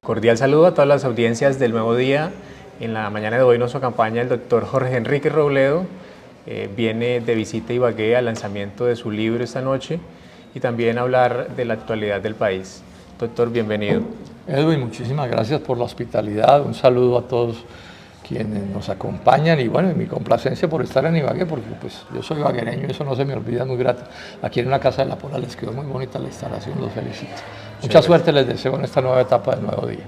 Cordial saludo a todas las audiencias del Nuevo Día. En la mañana de hoy nos acompaña el doctor Jorge Enrique Robledo. Viene de visita a Ibagué al lanzamiento de su libro esta noche y también a hablar de la actualidad del país. Doctor, bienvenido. Edwin, muchísimas gracias por la hospitalidad. Un saludo a todos quienes nos acompañan y bueno, mi complacencia por estar en Ibagué, porque pues yo soy ibaguereño y eso no se me olvida, muy grato. Aquí en una casa de la Pola les quedó muy bonita la instalación, los felicito. Mucha suerte les deseo en esta nueva etapa del nuevo día.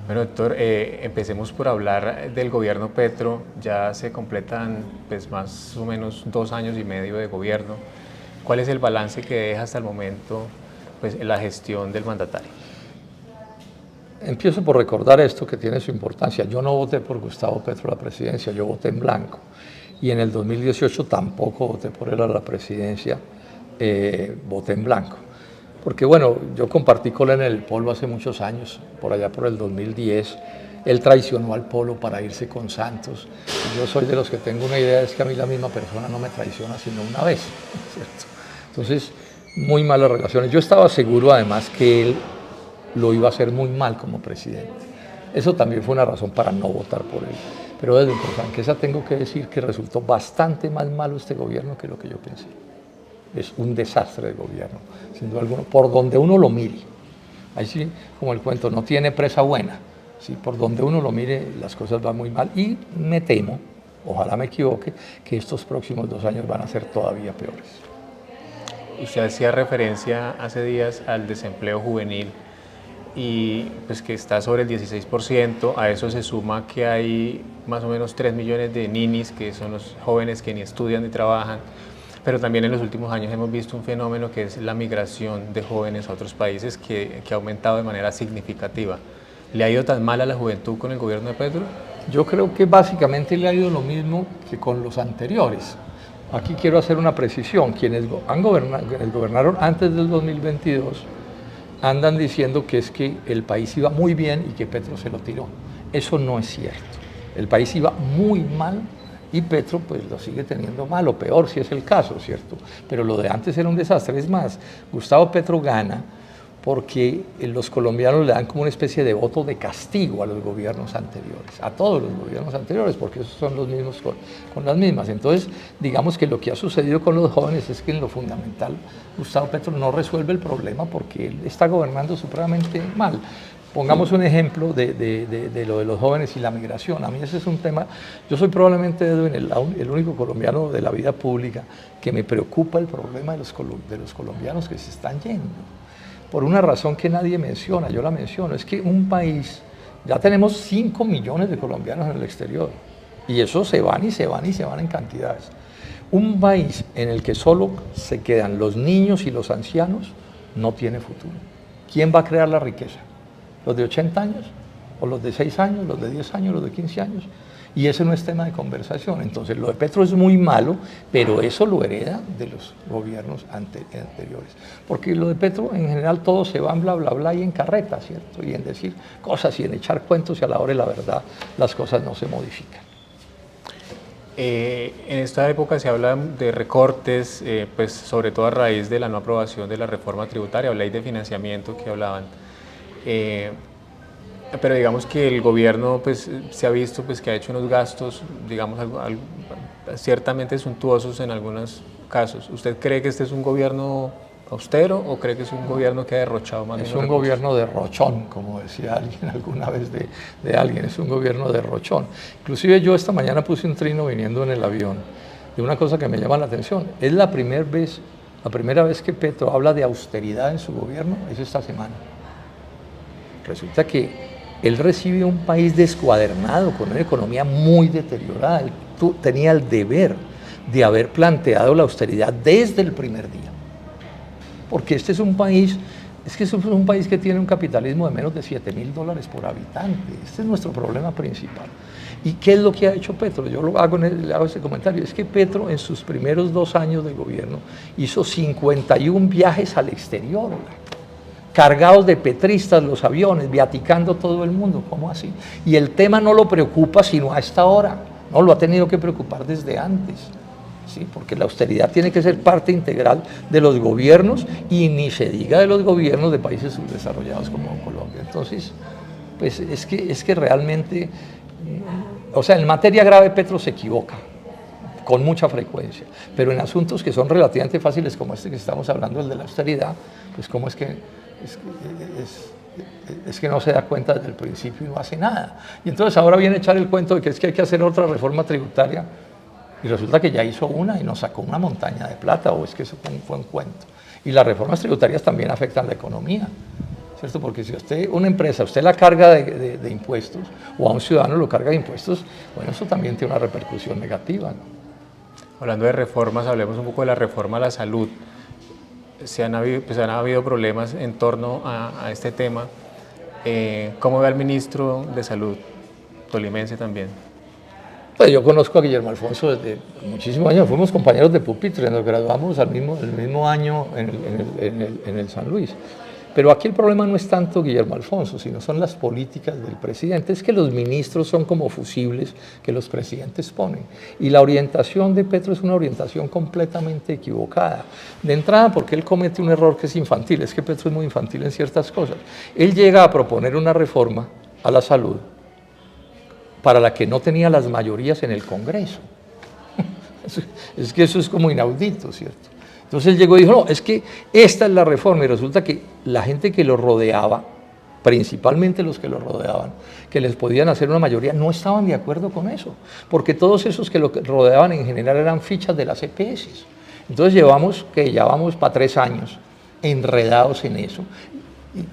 Bueno, doctor, empecemos por hablar del gobierno Petro. Ya se completan pues, más o menos 2 años y medio de gobierno. ¿Cuál es el balance que deja hasta el momento pues, en la gestión del mandatario? Empiezo por recordar esto que tiene su importancia. Yo no voté por Gustavo Petro a la presidencia, yo voté en blanco. Y en el 2018 tampoco voté por él a la presidencia, voté en blanco. Porque bueno, yo compartí con él en el Polo hace muchos años, por allá por el 2010. Él traicionó al Polo para irse con Santos. Y yo soy de los que tengo una idea, es que a mí la misma persona no me traiciona sino una vez, ¿cierto? Entonces, muy malas relaciones. Yo estaba seguro además que él lo iba a hacer muy mal como presidente. Eso también fue una razón para no votar por él. Pero desde Franqueza tengo que decir que resultó bastante más malo este gobierno que lo que yo pensé. Es un desastre de gobierno, sin duda alguna, por donde uno lo mire. Ahí sí, como el cuento, no tiene presa buena. Sí, por donde uno lo mire, las cosas van muy mal. Y me temo, ojalá me equivoque, que estos próximos 2 años van a ser todavía peores. Usted hacía referencia hace días al desempleo juvenil y pues que está sobre el 16%, a eso se suma que hay más o menos 3 millones de ninis, que son los jóvenes que ni estudian ni trabajan, pero también en los últimos años hemos visto un fenómeno que es la migración de jóvenes a otros países que ha aumentado de manera significativa. ¿Le ha ido tan mal a la juventud con el gobierno de Petro? Yo creo que básicamente le ha ido lo mismo que con los anteriores. Aquí quiero hacer una precisión, quienes gobernaron antes del 2022 andan diciendo que es que el país iba muy bien y que Petro se lo tiró. Eso no es cierto. El país iba muy mal y Petro pues lo sigue teniendo mal, o peor si es el caso, ¿cierto? Pero lo de antes era un desastre. Es más, Gustavo Petro gana porque los colombianos le dan como una especie de voto de castigo a los gobiernos anteriores, a todos los gobiernos anteriores, porque esos son los mismos con las mismas. Entonces, digamos que lo que ha sucedido con los jóvenes es que en lo fundamental Gustavo Petro no resuelve el problema porque él está gobernando supremamente mal. Pongamos un ejemplo de lo de los jóvenes y la migración. A mí ese es un tema, yo soy probablemente el único colombiano de la vida pública que me preocupa el problema de los colombianos que se están yendo. Por una razón que nadie menciona, yo la menciono, es que un país, ya tenemos 5 millones de colombianos en el exterior, y eso se van y se van y se van en cantidades. Un país en el que solo se quedan los niños y los ancianos no tiene futuro. ¿Quién va a crear la riqueza? ¿Los de 80 años? ¿O los de 6 años? ¿Los de 10 años? ¿Los de 15 años? Y ese no es tema de conversación. Entonces, lo de Petro es muy malo, pero eso lo hereda de los gobiernos anteriores. Porque lo de Petro, en general, todo se va en bla, bla, bla y en carreta, ¿cierto? Y en decir cosas y en echar cuentos y a la hora de la verdad las cosas no se modifican. En esta época se habla de recortes, pues sobre todo a raíz de la no aprobación de la reforma tributaria o ley de financiamiento que hablaban. Pero digamos que el gobierno pues, se ha visto pues, que ha hecho unos gastos, digamos, ciertamente suntuosos en algunos casos. ¿Usted cree que este es un gobierno austero o cree que es un gobierno que ha derrochado más? Es un gobierno derrochón, como decía alguien alguna vez de alguien, es un gobierno derrochón. Inclusive yo esta mañana puse un trino viniendo en el avión de una cosa que me llama la atención. Es la primera vez que Petro habla de austeridad en su gobierno, es esta semana. Resulta que él recibe un país descuadernado, con una economía muy deteriorada. Él tenía el deber de haber planteado la austeridad desde el primer día. Porque este es un país que tiene un capitalismo de menos de $7.000 por habitante. Este es nuestro problema principal. ¿Y qué es lo que ha hecho Petro? Yo le hago ese comentario. Es que Petro en sus primeros 2 años de gobierno hizo 51 viajes al exterior, cargados de petristas los aviones, viaticando todo el mundo. ¿Cómo así? Y el tema no lo preocupa sino a esta hora. No, lo ha tenido que preocupar desde antes. ¿Sí? Porque la austeridad tiene que ser parte integral de los gobiernos y ni se diga de los gobiernos de países subdesarrollados como Colombia. Entonces, pues es que realmente, o sea, en materia grave Petro se equivoca con mucha frecuencia, pero en asuntos que son relativamente fáciles como este que estamos hablando, el de la austeridad, pues cómo es que no se da cuenta desde el principio y no hace nada. Y entonces ahora viene a echar el cuento de que es que hay que hacer otra reforma tributaria y resulta que ya hizo una y nos sacó una montaña de plata, o es que eso fue un cuento. Y las reformas tributarias también afectan la economía, ¿cierto? Porque si una empresa, usted la carga de impuestos, o a un ciudadano lo carga de impuestos, bueno, eso también tiene una repercusión negativa, ¿no? Hablando de reformas, hablemos un poco de la reforma a la salud. Han habido problemas en torno a este tema. ¿Cómo ve al ministro de Salud, tolimense también? Pues yo conozco a Guillermo Alfonso desde muchísimos años, fuimos compañeros de pupitre, nos graduamos el mismo año en el San Luis. Pero aquí el problema no es tanto Guillermo Alfonso, sino son las políticas del presidente. Es que los ministros son como fusibles que los presidentes ponen. Y la orientación de Petro es una orientación completamente equivocada. De entrada, porque él comete un error que es infantil, es que Petro es muy infantil en ciertas cosas. Él llega a proponer una reforma a la salud para la que no tenía las mayorías en el Congreso. Es que eso es como inaudito, ¿cierto? Entonces él llegó y dijo, no, es que esta es la reforma, y resulta que la gente que lo rodeaba, principalmente los que lo rodeaban, que les podían hacer una mayoría, no estaban de acuerdo con eso, porque todos esos que lo rodeaban en general eran fichas de las EPS. Entonces ya vamos para 3 años enredados en eso,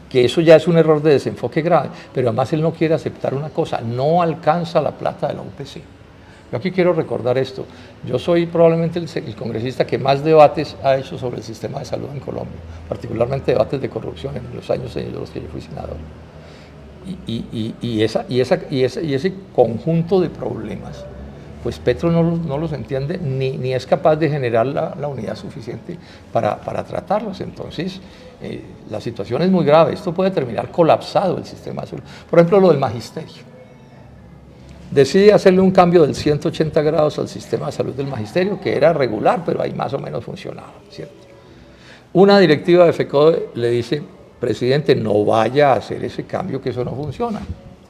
que eso ya es un error de desenfoque grave, pero además él no quiere aceptar una cosa, no alcanza la plata de la UPC. Yo aquí quiero recordar esto, yo soy probablemente el congresista que más debates ha hecho sobre el sistema de salud en Colombia, particularmente debates de corrupción en los años en los que yo fui senador. Y ese conjunto de problemas, pues Petro no los entiende ni es capaz de generar la unidad suficiente para tratarlos. Entonces, la situación es muy grave, esto puede terminar colapsado el sistema de salud. Por ejemplo, lo del magisterio. Decide hacerle un cambio del 180 grados al sistema de salud del magisterio, que era regular, pero ahí más o menos funcionaba, ¿cierto? Una directiva de FECODE le dice, presidente, no vaya a hacer ese cambio, que eso no funciona.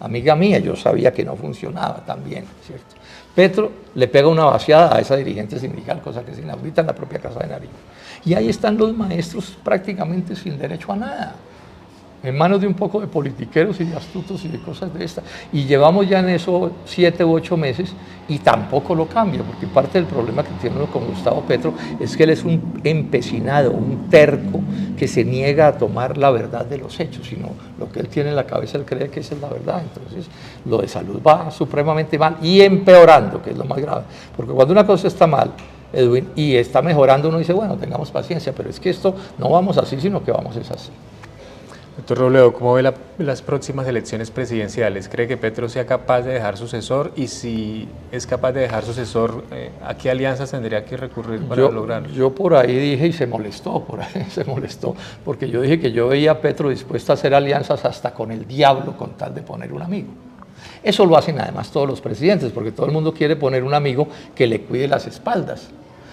Amiga mía, yo sabía que no funcionaba también, ¿cierto? Petro le pega una vaciada a esa dirigente sindical, cosa que es inaudita en la propia Casa de Nariño. Y ahí están los maestros prácticamente sin derecho a nada, en manos de un poco de politiqueros y de astutos y de cosas de estas. Y llevamos ya en eso 7 u 8 meses y tampoco lo cambia, porque parte del problema que tiene uno con Gustavo Petro es que él es un empecinado, un terco que se niega a tomar la verdad de los hechos, sino lo que él tiene en la cabeza, él cree que esa es la verdad. Entonces, lo de salud va supremamente mal y empeorando, que es lo más grave. Porque cuando una cosa está mal, Edwin, y está mejorando, uno dice, bueno, tengamos paciencia, pero es que esto no vamos así, sino que vamos es así. Doctor Robledo, ¿cómo ve las próximas elecciones presidenciales? ¿Cree que Petro sea capaz de dejar sucesor? Y si es capaz de dejar sucesor, ¿a qué alianzas tendría que recurrir para lograrlo? Yo por ahí dije, y se molestó, porque yo dije que yo veía a Petro dispuesto a hacer alianzas hasta con el diablo con tal de poner un amigo. Eso lo hacen además todos los presidentes, porque todo el mundo quiere poner un amigo que le cuide las espaldas.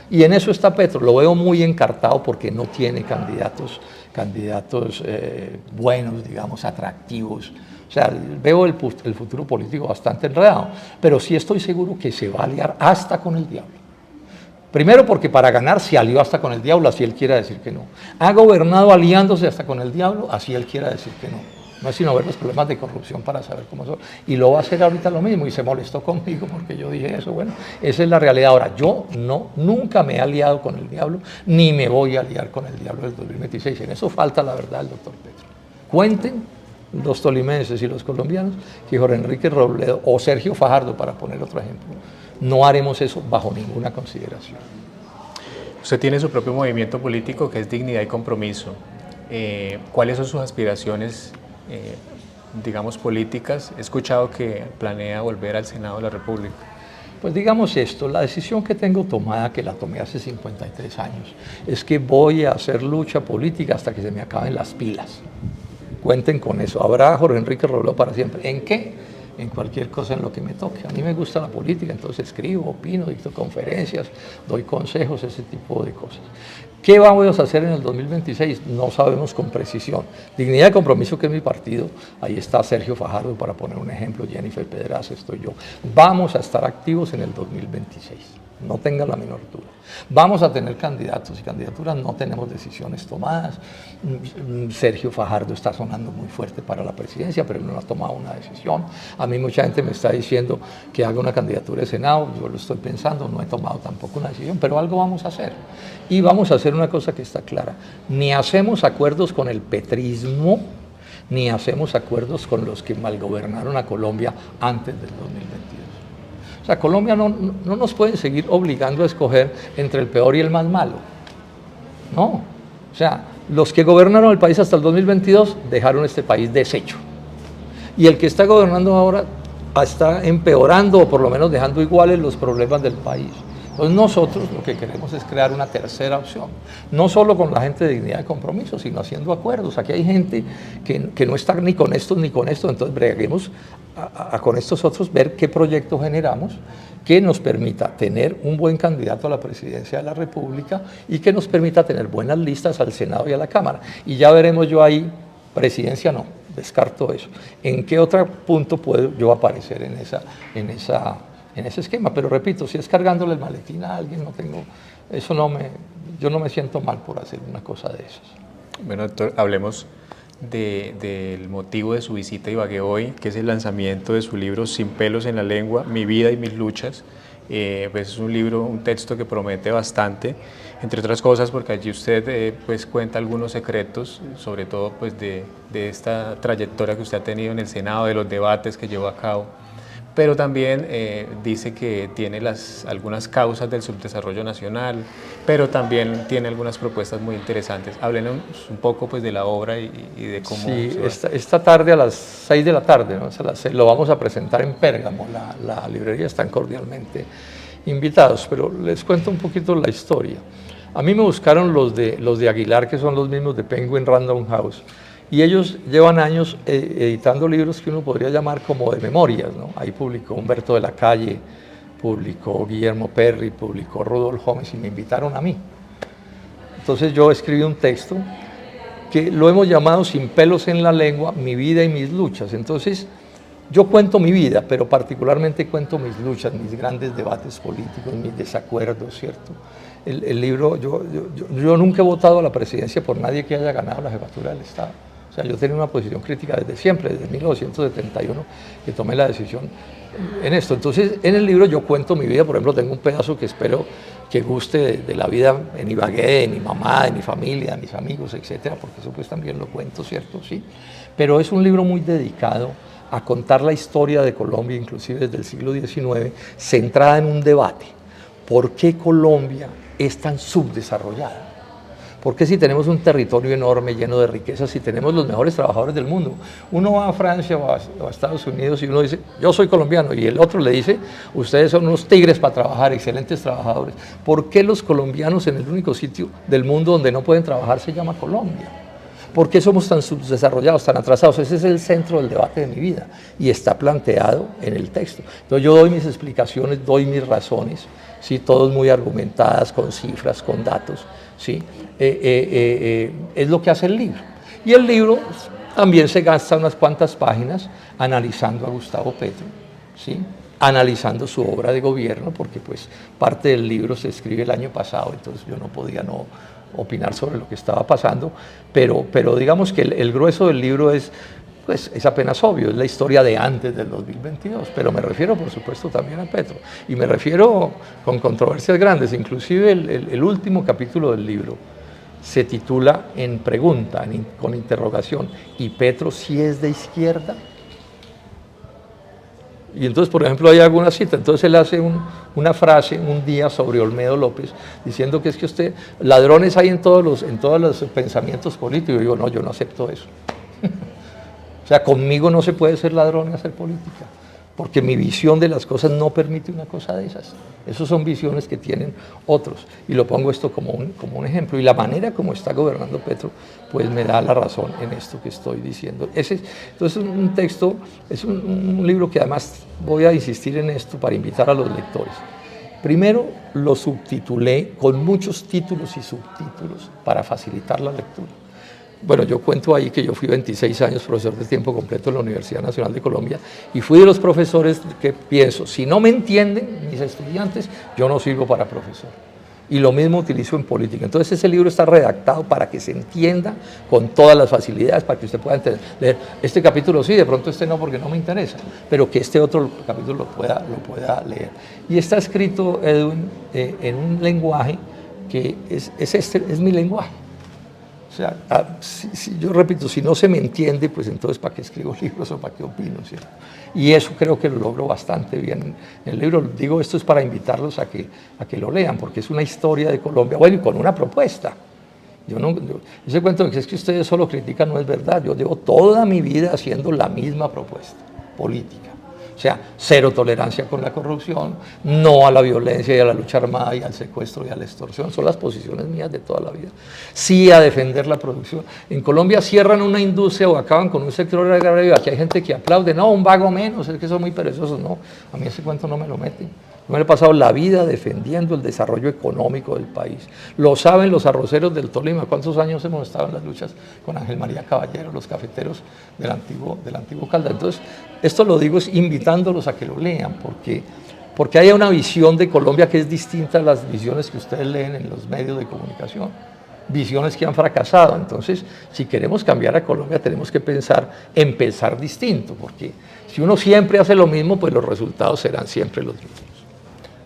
Y en eso está Petro, lo veo muy encartado porque no tiene candidatos buenos, digamos, atractivos. O sea, veo el futuro político bastante enredado, pero sí estoy seguro que se va a aliar hasta con el diablo. Primero porque para ganar se alió hasta con el diablo, así él quiera decir que no. Ha gobernado aliándose hasta con el diablo, así él quiera decir que no. No es sino ver los problemas de corrupción para saber cómo son. Y lo va a hacer ahorita lo mismo, y se molestó conmigo porque yo dije eso. Bueno, esa es la realidad. Ahora, yo nunca me he aliado con el diablo, ni me voy a aliar con el diablo del 2026. En eso falta la verdad del doctor Petro. Cuenten los tolimenses y los colombianos que Jorge Enrique Robledo o Sergio Fajardo, para poner otro ejemplo, no haremos eso bajo ninguna consideración. Usted tiene su propio movimiento político que es Dignidad y Compromiso. ¿Cuáles son sus aspiraciones, digamos, políticas? He escuchado que planea volver al Senado de la República. Pues digamos esto, la decisión que tengo tomada, que la tomé hace 53 años, es que voy a hacer lucha política hasta que se me acaben las pilas. Cuenten con eso. Habrá Jorge Enrique Robledo para siempre. ¿En qué? en cualquier cosa en lo que me toque. A mí me gusta la política, entonces escribo, opino, dicto conferencias, doy consejos, ese tipo de cosas. ¿Qué vamos a hacer en el 2026? No sabemos con precisión. Dignidad y Compromiso, que es mi partido, ahí está Sergio Fajardo, para poner un ejemplo, Jennifer Pedraza, estoy yo. Vamos a estar activos en el 2026, no tengan la menor duda. Vamos a tener candidatos y candidaturas, no tenemos decisiones tomadas. Sergio Fajardo está sonando muy fuerte para la presidencia, pero él no ha tomado una decisión. A mí mucha gente me está diciendo que haga una candidatura de Senado, yo lo estoy pensando, no he tomado tampoco una decisión, pero algo vamos a hacer. Y vamos a hacer una cosa que está clara, ni hacemos acuerdos con el petrismo, ni hacemos acuerdos con los que malgobernaron a Colombia antes del 2022. O sea, Colombia no nos pueden seguir obligando a escoger entre el peor y el más malo. No. O sea, los que gobernaron el país hasta el 2022 dejaron este país deshecho. Y el que está gobernando ahora está empeorando o por lo menos dejando iguales los problemas del país. Entonces nosotros lo que queremos es crear una tercera opción, no solo con la gente de Dignidad y Compromiso, sino haciendo acuerdos. Aquí hay gente que no está ni con estos ni con esto, entonces breguemos con estos otros, ver qué proyecto generamos que nos permita tener un buen candidato a la presidencia de la República y que nos permita tener buenas listas al Senado y a la Cámara. Y ya veremos yo ahí, presidencia no, descarto eso. ¿En qué otro punto puedo yo aparecer en ese esquema? Pero repito, si es cargándole el maletín a alguien, yo no me siento mal por hacer una cosa de esas. Bueno, doctor, hablemos del motivo de su visita a Ibagué hoy, que es el lanzamiento de su libro Sin pelos en la lengua, mi vida y mis luchas. Pues es un texto que promete bastante, entre otras cosas porque allí usted pues cuenta algunos secretos, sobre todo pues de esta trayectoria que usted ha tenido en el Senado, de los debates que llevó a cabo. Pero también dice que tiene algunas causas del subdesarrollo nacional, pero también tiene algunas propuestas muy interesantes. Háblenos un poco pues, de la obra y de cómo... Sí, esta tarde a las 6 de la tarde, ¿no? Lo vamos a presentar en Pérgamo, la librería, están cordialmente invitados, pero les cuento un poquito la historia. A mí me buscaron los de Aguilar, que son los mismos de Penguin Random House, y ellos llevan años editando libros que uno podría llamar como de memorias, ¿no? Ahí publicó Humberto de la Calle, publicó Guillermo Perry, publicó Rudolf Gómez y me invitaron a mí. Entonces yo escribí un texto que lo hemos llamado Sin pelos en la lengua, mi vida y mis luchas. Entonces yo cuento mi vida, pero particularmente cuento mis luchas, mis grandes debates políticos, mis desacuerdos, ¿cierto? El libro, yo nunca he votado a la presidencia por nadie que haya ganado la jefatura del Estado. O sea, yo tenía una posición crítica desde siempre, desde 1971, que tomé la decisión en esto. Entonces, en el libro yo cuento mi vida, por ejemplo, tengo un pedazo que espero que guste de la vida en Ibagué, de mi mamá, de mi familia, de mis amigos, etcétera, porque eso pues también lo cuento, ¿cierto? Sí. Pero es un libro muy dedicado a contar la historia de Colombia, inclusive desde el siglo XIX, centrada en un debate. ¿Por qué Colombia es tan subdesarrollada? ¿Por qué si tenemos un territorio enorme, lleno de riquezas, si tenemos los mejores trabajadores del mundo? Uno va a Francia o a Estados Unidos y uno dice, yo soy colombiano, y el otro le dice, ustedes son unos tigres para trabajar, excelentes trabajadores. ¿Por qué los colombianos en el único sitio del mundo donde no pueden trabajar se llama Colombia? ¿Por qué somos tan subdesarrollados, tan atrasados? Ese es el centro del debate de mi vida y está planteado en el texto. Entonces yo doy mis explicaciones, doy mis razones, ¿sí? Todos muy argumentadas, con cifras, con datos, ¿sí? Es lo que hace el libro. Y el libro también se gasta unas cuantas páginas analizando a Gustavo Petro, ¿sí? Analizando su obra de gobierno, porque pues parte del libro se escribe el año pasado, entonces yo no podía no opinar sobre lo que estaba pasando, pero digamos que el grueso del libro es apenas obvio, es la historia de antes del 2022, pero me refiero por supuesto también a Petro, y me refiero con controversias grandes, inclusive el último capítulo del libro se titula en pregunta, con interrogación, ¿y Petro sí es de izquierda? Y entonces, por ejemplo, hay alguna cita, entonces él hace una frase un día sobre Olmedo López, diciendo que es que usted, ladrones hay en todos los pensamientos políticos. Y digo, no, yo no acepto eso. O sea, conmigo no se puede ser ladrón y hacer política. porque mi visión de las cosas no permite una cosa de esas. Esas son visiones que tienen otros, y lo pongo esto como un ejemplo. Y la manera como está gobernando Petro, pues me da la razón en esto que estoy diciendo. Entonces es un texto, es un libro que además voy a insistir en esto para invitar a los lectores. Primero lo subtitulé con muchos títulos y subtítulos para facilitar la lectura. Bueno, yo cuento ahí que yo fui 26 años profesor de tiempo completo en la Universidad Nacional de Colombia y fui de los profesores que pienso, si no me entienden mis estudiantes, yo no sirvo para profesor. Y lo mismo utilizo en política. Entonces ese libro está redactado para que se entienda con todas las facilidades, para que usted pueda leer este capítulo sí, de pronto este no porque no me interesa, pero que este otro capítulo lo pueda leer. Y está escrito, Edwin, en un lenguaje que es mi lenguaje. O sea, yo repito, si no se me entiende, pues entonces ¿para qué escribo libros o para qué opino? ¿Cierto? Y eso creo que lo logro bastante bien en el libro. Digo, esto es para invitarlos a que lo lean, porque es una historia de Colombia, bueno, y con una propuesta. Ese cuento de que es que ustedes solo critican no es verdad. Yo llevo toda mi vida haciendo la misma propuesta política. O sea, cero tolerancia con la corrupción, no a la violencia y a la lucha armada y al secuestro y a la extorsión, son las posiciones mías de toda la vida. Sí a defender la producción. En Colombia cierran una industria o acaban con un sector agrario, aquí hay gente que aplaude, no, un vago menos, es que son muy perezosos, no, a mí ese cuento no me lo meten. Yo me he pasado la vida defendiendo el desarrollo económico del país. Lo saben los arroceros del Tolima. ¿Cuántos años hemos estado en las luchas con Ángel María Caballero, los cafeteros del antiguo Caldas? Entonces, esto lo digo es invitándolos a que lo lean, porque hay una visión de Colombia que es distinta a las visiones que ustedes leen en los medios de comunicación. Visiones que han fracasado. Entonces, si queremos cambiar a Colombia, tenemos que empezar distinto, porque si uno siempre hace lo mismo, pues los resultados serán siempre los mismos.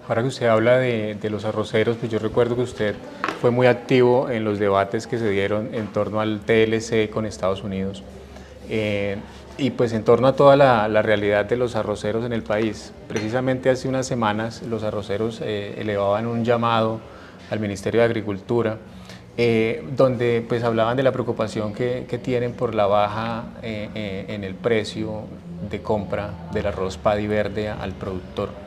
Ahora que usted habla de los arroceros, pues yo recuerdo que usted fue muy activo en los debates que se dieron en torno al TLC con Estados Unidos y pues en torno a toda la realidad de los arroceros en el país. Precisamente hace unas semanas los arroceros elevaban un llamado al Ministerio de Agricultura donde pues hablaban de la preocupación que tienen por la baja en el precio de compra del arroz Paddy Verde al productor.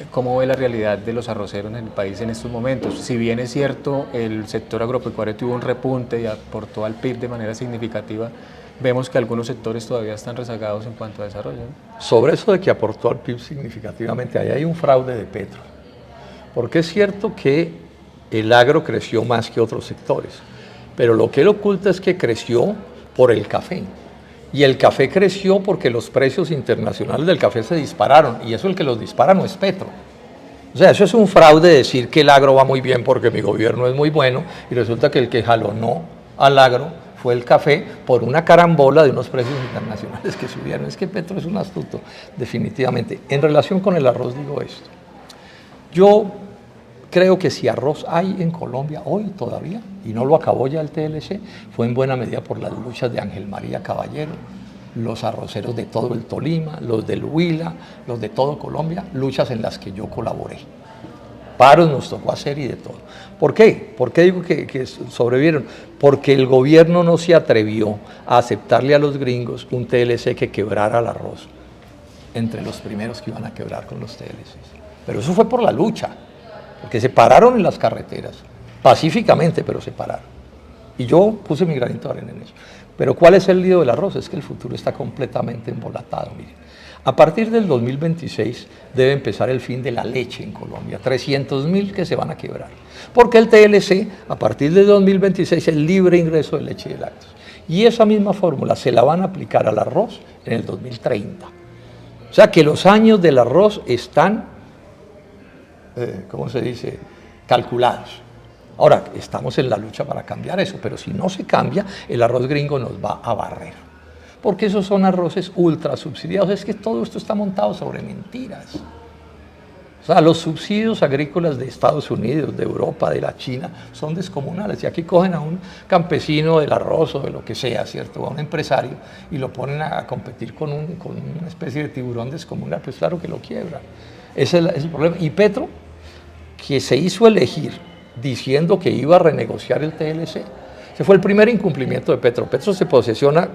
¿Cómo ve la realidad de los arroceros en el país en estos momentos? Si bien es cierto, el sector agropecuario tuvo un repunte y aportó al PIB de manera significativa, vemos que algunos sectores todavía están rezagados en cuanto a desarrollo, ¿no? Sobre eso de que aportó al PIB significativamente, ahí hay un fraude de Petro. Porque es cierto que el agro creció más que otros sectores, pero lo que él oculta es que creció por el café. Y el café creció porque los precios internacionales del café se dispararon, y eso el que los dispara no es Petro. O sea, eso es un fraude decir que el agro va muy bien porque mi gobierno es muy bueno, y resulta que el que jalonó al agro fue el café por una carambola de unos precios internacionales que subieron. Es que Petro es un astuto, definitivamente. En relación con el arroz digo esto. Yo creo que si arroz hay en Colombia hoy todavía, y no lo acabó ya el TLC, fue en buena medida por las luchas de Ángel María Caballero, los arroceros de todo el Tolima, los del Huila, los de todo Colombia, luchas en las que yo colaboré. Paros nos tocó hacer y de todo. ¿Por qué? ¿Por qué digo que sobrevivieron? Porque el gobierno no se atrevió a aceptarle a los gringos un TLC que quebrara el arroz, entre los primeros que iban a quebrar con los TLCs. Pero eso fue por la lucha, porque se pararon en las carreteras, pacíficamente, pero se pararon. Y yo puse mi granito de arena en eso. Pero ¿cuál es el lío del arroz? Es que el futuro está completamente embolatado, miren. A partir del 2026 debe empezar el fin de la leche en Colombia, 300.000 que se van a quebrar. Porque el TLC, a partir del 2026, es el libre ingreso de leche y de lácteos. Y esa misma fórmula se la van a aplicar al arroz en el 2030. O sea que los años del arroz están, ¿cómo se dice?, calculados. Ahora, estamos en la lucha para cambiar eso, pero si no se cambia, el arroz gringo nos va a barrer. Porque esos son arroces ultra subsidiados. Es que todo esto está montado sobre mentiras. O sea, los subsidios agrícolas de Estados Unidos, de Europa, de la China, son descomunales. Y aquí cogen a un campesino del arroz o de lo que sea, ¿cierto? A un empresario y lo ponen a competir con una especie de tiburón descomunal. Pues claro que lo quiebran. Ese es el problema. Y Petro, que se hizo elegir diciendo que iba a renegociar el TLC, ese fue el primer incumplimiento de Petro. Petro se posesiona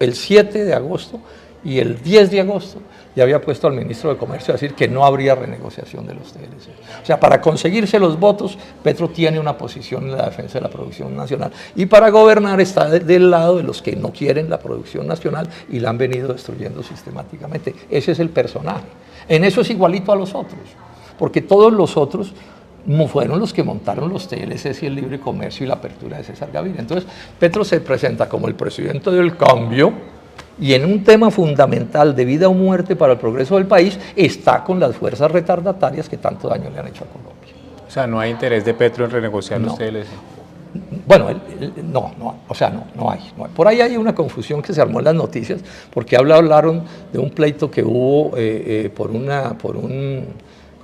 el 7 de agosto Y el 10 de agosto ya había puesto al ministro de Comercio a decir que no habría renegociación de los TLC. O sea, para conseguirse los votos, Petro tiene una posición en la defensa de la producción nacional. Y para gobernar está del lado de los que no quieren la producción nacional y la han venido destruyendo sistemáticamente. Ese es el personaje. En eso es igualito a los otros, porque todos los otros fueron los que montaron los TLCs y el libre comercio y la apertura de César Gaviria. Entonces, Petro se presenta como el presidente del cambio, y en un tema fundamental de vida o muerte para el progreso del país, está con las fuerzas retardatarias que tanto daño le han hecho a Colombia. O sea, no hay interés de Petro en renegociar No. los TLC. Bueno, no hay. Por ahí hay una confusión que se armó en las noticias, porque hablaron de un pleito que hubo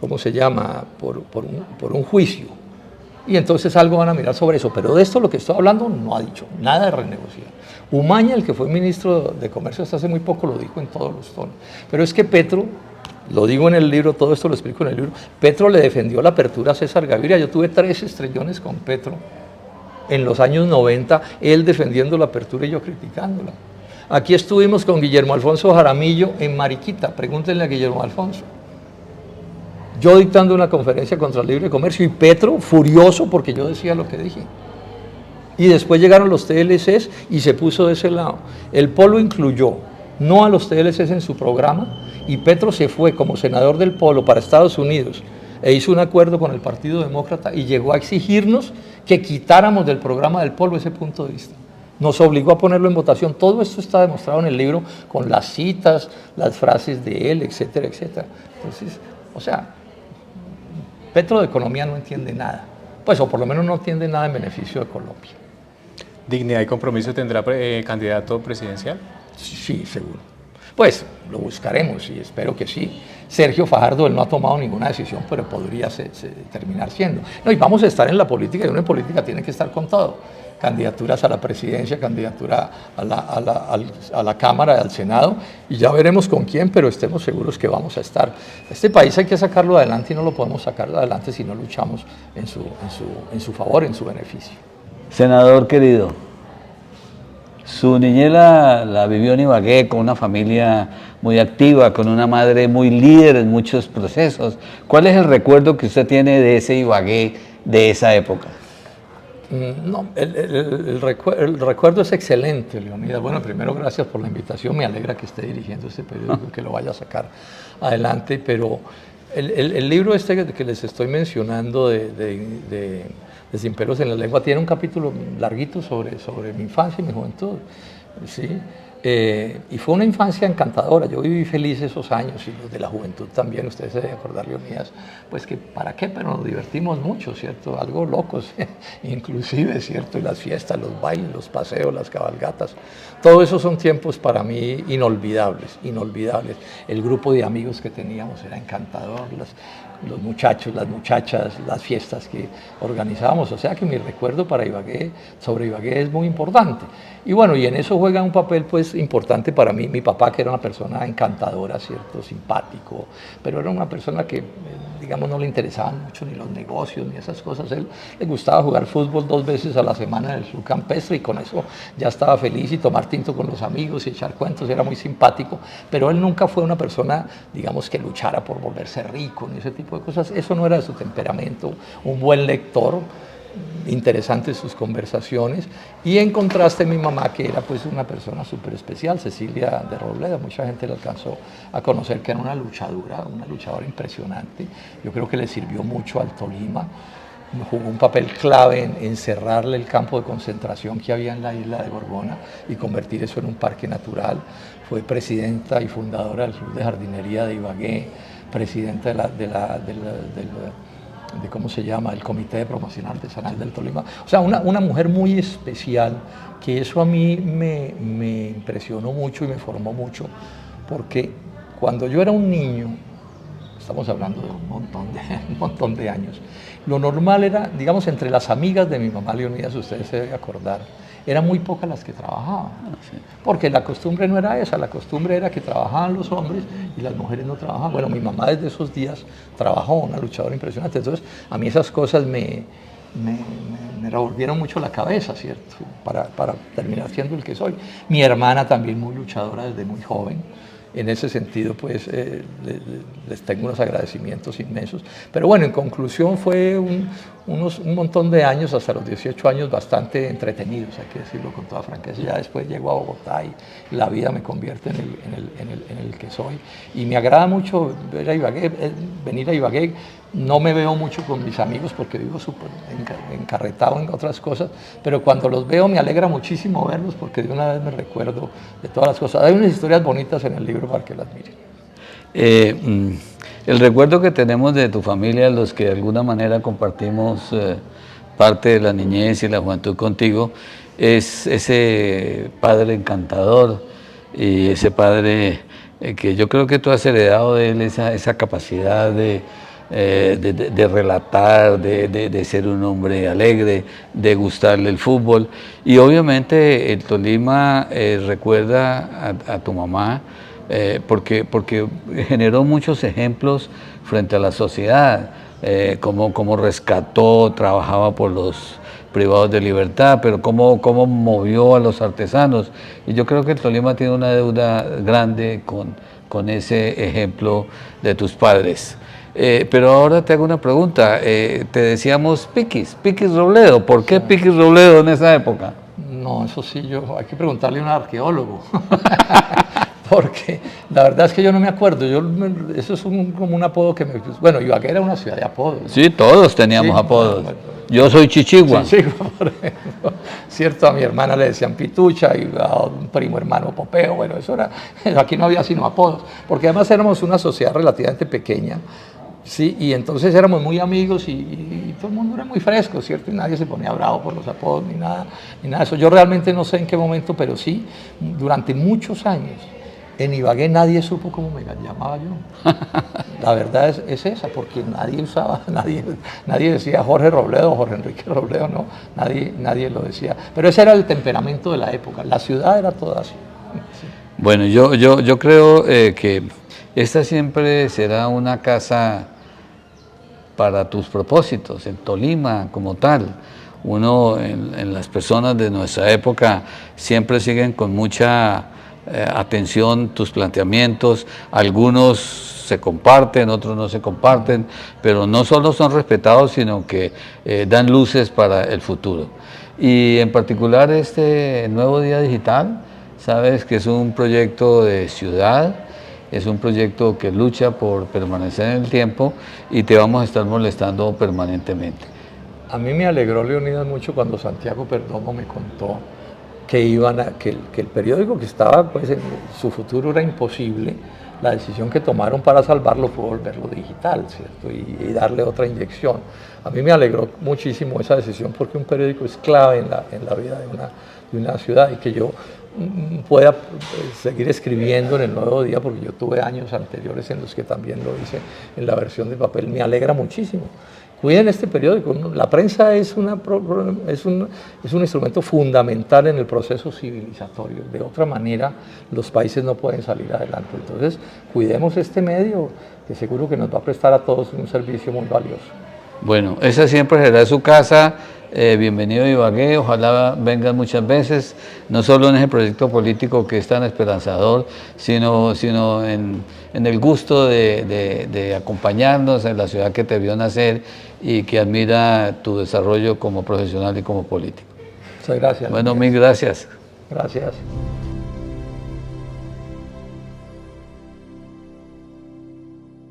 ¿cómo se llama? Por un juicio. Y entonces algo van a mirar sobre eso, pero de esto lo que estoy hablando no ha dicho nada de renegociar. Umaña, el que fue ministro de Comercio hasta hace muy poco, lo dijo en todos los tonos. Pero es que Petro, lo digo en el libro, todo esto lo explico en el libro, Petro le defendió la apertura a César Gaviria. Yo tuve 3 estrellones con Petro en los años 90, él defendiendo la apertura y yo criticándola. Aquí estuvimos con Guillermo Alfonso Jaramillo en Mariquita, pregúntenle a Guillermo Alfonso. Yo dictando una conferencia contra el libre comercio y Petro furioso porque yo decía lo que dije. Y después llegaron los TLCs y se puso de ese lado. El Polo incluyó no a los TLCs en su programa y Petro se fue como senador del Polo para Estados Unidos e hizo un acuerdo con el Partido Demócrata y llegó a exigirnos que quitáramos del programa del Polo ese punto de vista. Nos obligó a ponerlo en votación. Todo esto está demostrado en el libro con las citas, las frases de él, etcétera, etcétera. Entonces, o sea, Petro de economía no entiende nada, pues o por lo menos no entiende nada en beneficio de Colombia. ¿Dignidad y Compromiso tendrá candidato presidencial? Sí, seguro. Pues lo buscaremos y espero que sí. Sergio Fajardo, él no ha tomado ninguna decisión, pero podría terminar siendo. No, y vamos a estar en la política, y uno en política tiene que estar con todo. Candidaturas a la presidencia, candidatura a la Cámara, al Senado, y ya veremos con quién, pero estemos seguros que vamos a estar. Este país hay que sacarlo adelante y no lo podemos sacar adelante si no luchamos en su favor, en su beneficio. Senador querido, su niñez la vivió en Ibagué con una familia muy activa, con una madre muy líder en muchos procesos. ¿Cuál es el recuerdo que usted tiene de ese Ibagué, de esa época? No, el recuerdo es excelente, Leonidas. Bueno, primero gracias por la invitación, me alegra que esté dirigiendo este periódico, que lo vaya a sacar adelante, pero el libro este que les estoy mencionando de Sin pelos en la lengua tiene un capítulo larguito sobre mi infancia y mi juventud, ¿sí? Y fue una infancia encantadora, yo viví feliz esos años y los de la juventud también, ustedes se deben acordar, Leonidas, pues que para qué, pero nos divertimos mucho, ¿cierto? Algo locos, inclusive, ¿cierto? Y las fiestas, los bailes, los paseos, las cabalgatas, todo eso son tiempos para mí inolvidables, inolvidables. El grupo de amigos que teníamos era encantador, los muchachos, las muchachas, las fiestas que organizábamos, o sea que mi recuerdo sobre Ibagué es muy importante. Y bueno, y en eso juega un papel pues importante para mí, mi papá, que era una persona encantadora, ¿cierto? Simpático, pero era una persona que, digamos, no le interesaban mucho ni los negocios ni esas cosas. Él le gustaba jugar fútbol 2 veces a la semana en el club campestre y con eso ya estaba feliz, y tomar tinto con los amigos y echar cuentos, era muy simpático, pero él nunca fue una persona, digamos, que luchara por volverse rico ni ese tipo de cosas. Eso no era de su temperamento. Un buen lector, interesantes sus conversaciones, y en contraste mi mamá, que era pues una persona súper especial, Cecilia de Robledo, mucha gente le alcanzó a conocer que era una luchadora impresionante. Yo creo que le sirvió mucho al Tolima, jugó un papel clave en cerrarle el campo de concentración que había en la isla de Gorgona y convertir eso en un parque natural. Fue presidenta y fundadora del Club de Jardinería de Ibagué, presidenta ¿cómo se llama?, el Comité de Promoción Artesanal del Tolima. O sea, una mujer muy especial, que eso a mí me impresionó mucho y me formó mucho, porque cuando yo era un niño, estamos hablando de un montón de años, lo normal era, digamos, entre las amigas de mi mamá, Leonidas, ustedes se deben acordar, eran muy pocas las que trabajaban, porque la costumbre no era esa, la costumbre era que trabajaban los hombres y las mujeres no trabajaban. Bueno, mi mamá desde esos días trabajó, una luchadora impresionante, entonces a mí esas cosas me revolvieron mucho la cabeza, ¿cierto?, para terminar siendo el que soy. Mi hermana también muy luchadora desde muy joven, en ese sentido, pues les tengo unos agradecimientos inmensos. Pero bueno, en conclusión fue un montón de años, hasta los 18 años, bastante entretenidos, hay que decirlo con toda franqueza. Ya después llego a Bogotá y la vida me convierte en el que soy. Y me agrada mucho venir a Ibagué. No me veo mucho con mis amigos porque vivo súper encarretado en otras cosas, pero cuando los veo me alegra muchísimo verlos porque de una vez me recuerdo de todas las cosas. Hay unas historias bonitas en el libro para que las miren. El recuerdo que tenemos de tu familia, los que de alguna manera compartimos parte de la niñez y la juventud contigo, es ese padre encantador y ese padre que yo creo que tú has heredado de él esa capacidad de relatar, de ser un hombre alegre, de gustarle el fútbol. Y obviamente el Tolima recuerda a tu mamá porque generó muchos ejemplos frente a la sociedad, cómo rescató, trabajaba por los privados de libertad, pero cómo movió a los artesanos. Y yo creo que el Tolima tiene una deuda grande con ese ejemplo de tus padres. Pero ahora te hago una pregunta. Te decíamos Piquis Robledo. ¿Por qué Piquis Robledo en esa época? No, eso sí, hay que preguntarle a un arqueólogo. Porque la verdad es que yo no me acuerdo. Eso es como un apodo que me... Bueno, Ibagué era una ciudad de apodos, ¿no? Sí, todos teníamos apodos. Bueno, yo soy Chichigua. Chichigua, por ejemplo. Cierto, a mi hermana le decían Pitucha y a un primo hermano Popeo. Bueno, eso era... Aquí no había sino apodos. Porque además éramos una sociedad relativamente pequeña. Sí, y entonces éramos muy amigos y todo el mundo era muy fresco, ¿cierto? Y nadie se ponía bravo por los apodos ni nada de eso. Yo realmente no sé en qué momento, pero sí, durante muchos años, en Ibagué nadie supo cómo me llamaba yo. La verdad es esa, porque nadie usaba, nadie decía Jorge Robledo, Jorge Enrique Robledo, no, nadie lo decía. Pero ese era el temperamento de la época, la ciudad era toda así. Sí. Bueno, yo creo que esta siempre será una casa para tus propósitos, en Tolima como tal. Uno, en las personas de nuestra época, siempre siguen con mucha atención tus planteamientos. Algunos se comparten, otros no se comparten, pero no solo son respetados, sino que dan luces para el futuro. Y en particular este Nuevo Día Digital, sabes que es un proyecto de ciudad, es un proyecto que lucha por permanecer en el tiempo y te vamos a estar molestando permanentemente. A mí me alegró, Leonidas, mucho cuando Santiago Perdomo me contó que el periódico que estaba, pues en su futuro era imposible. La decisión que tomaron para salvarlo fue volverlo digital, ¿cierto? Y darle otra inyección. A mí me alegró muchísimo esa decisión porque un periódico es clave en la vida de una ciudad y que yo pueda seguir escribiendo en el Nuevo Día, porque yo tuve años anteriores en los que también lo hice en la versión de papel, me alegra muchísimo. Cuiden este periódico. La prensa es un instrumento fundamental en el proceso civilizatorio. De otra manera, los países no pueden salir adelante. Entonces, cuidemos este medio, que seguro que nos va a prestar a todos un servicio muy valioso. Bueno, esa siempre será su casa. Bienvenido a Ibagué, ojalá vengan muchas veces, no solo en ese proyecto político que es tan esperanzador, sino en el gusto de acompañarnos en la ciudad que te vio nacer y que admira tu desarrollo como profesional y como político. Muchas gracias. Bueno, mil gracias. Gracias.